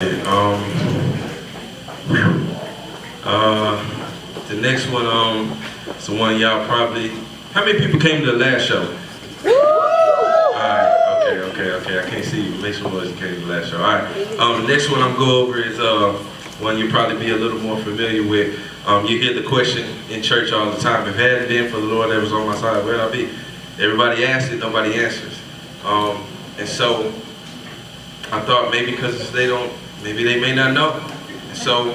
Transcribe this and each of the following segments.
The next one, it's the one y'all probably. How many people came to the last show? Alright, okay. I can't see you. Make some noise you came to the last show. Alright. The next one I'm going over is one you'll probably be a little more familiar with. You hear the question in church all the time. If it hadn't been for the Lord that was on my side, where'd I be? Everybody asks it, nobody answers. And so I thought maybe because maybe they may not know. So,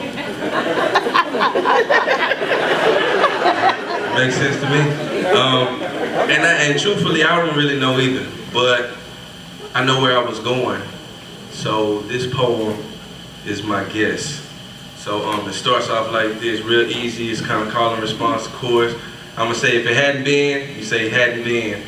makes sense to me. And truthfully, I don't really know either, but I know where I was going. So this poem is my guess. So it starts off like this, real easy. It's kind of call and response chorus. I'm gonna say, if it hadn't been, you say it hadn't been.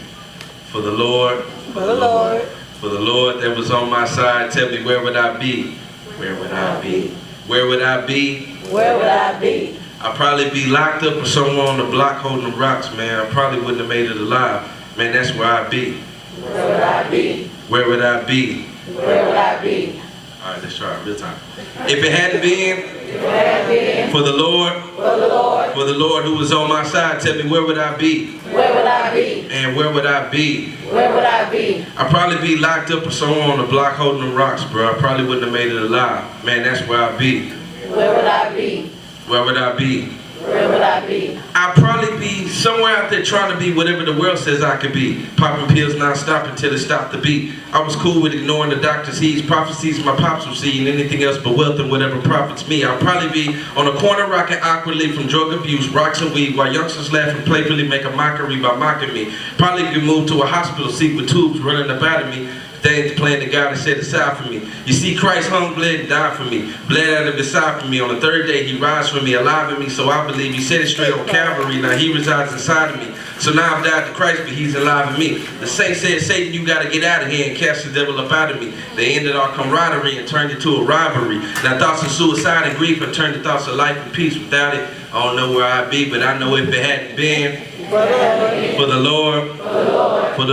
For the Lord, for the Lord, for the Lord that was on my side, tell me where would I be? Where would I be? Where would I be? Where would I be? I'd probably be locked up or somewhere on the block holding the rocks, man. I probably wouldn't have made it alive. Man, that's where I'd be. Where would I be? Where would I be? Where would I be? Alright, let's try it real time. If it hadn't been for the Lord, for the Lord who was on my side, tell me where would I be? Where would I be? And where would I be? Where would I be? I'd probably be locked up or somewhere on the block holding them rocks, bro. I probably wouldn't have made it alive. Man, that's where I'd be. Where would I be? Where would I be? Where would I be? I'd probably be somewhere out there trying to be whatever the world says I could be. Popping pills non-stop until it stopped the beat. I was cool with ignoring the doctor's heeds, prophecies my pops were seeing, anything else but wealth and whatever profits me. I'd probably be on a corner rocking awkwardly from drug abuse, rocks and weed, while youngsters laugh and playfully make a mockery by mocking me. Probably be moved to a hospital seat with tubes running up out of me. Things playing the God that set aside for me. You see, Christ hung, bled, and died for me. Bled out of his side for me. On the third day, he rise for me, alive in me. So I believe he set it straight on Calvary. Now he resides inside of me. So now I've died to Christ, but he's alive in me. The saint said, Satan, you got to get out of here and cast the devil up out of me. They ended our camaraderie and turned it to a rivalry. Now thoughts of suicide and grief have turned to thoughts of life and peace. Without it, I don't know where I'd be, but I know if it hadn't been for the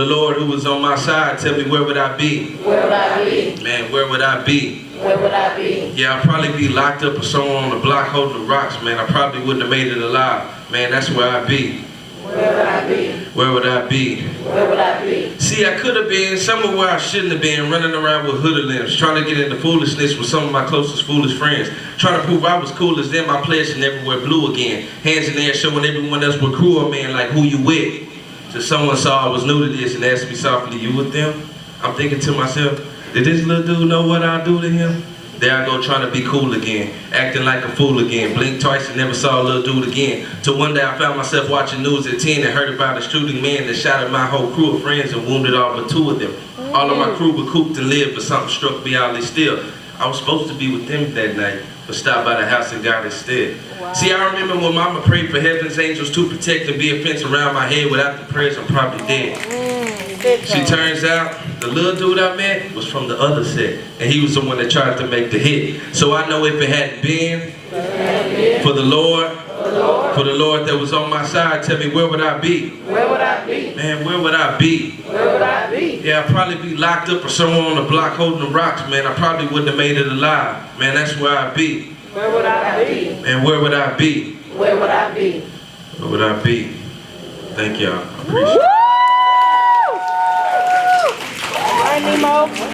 Lord who was on my side, tell me where would I be? Where would I be? Man, where would I be? Where would I be? Yeah, I'd probably be locked up or somewhere on the block holding the rocks, man. I probably wouldn't have made it alive. Man, that's where I'd be. Where would I be? Where would I be? Where would I be? See, I could have been somewhere where I shouldn't have been, running around with hoodlums, trying to get into foolishness with some of my closest foolish friends, trying to prove I was cool as them. I pledged to never wear blue again. Hands in the air showing everyone else we're cruel, man, like who you with. So someone saw I was new to this and asked me softly, you with them? I'm thinking to myself, did this little dude know what I do to him? There I go trying to be cool again, acting like a fool again. Blinked twice and never saw a little dude again. Till one day I found myself watching news at 10 and heard about a shooting man that shot at my whole crew of friends and wounded all but 2 of them. All of my crew were cooped and lived, but something struck me oddly still. I was supposed to be with them that night, but stopped by the house and got instead. Wow. See, I remember when Mama prayed for heaven's angels to protect and be a fence around my head. Without the prayers, I'm probably dead. She turns out the little dude I met was from the other set, and he was the one that tried to make the hit. So I know if it hadn't been for the Lord that was on my side, tell me where would I be? Where would I be? Man, where would I be? Where would I be? Yeah, I'd probably be locked up or somewhere on the block holding the rocks, man. I probably wouldn't have made it alive. Man, that's where I'd be. Where would I be? Man, where would I be? Where would I be? Where would I be? Thank y'all. I appreciate it. All right, Nemo.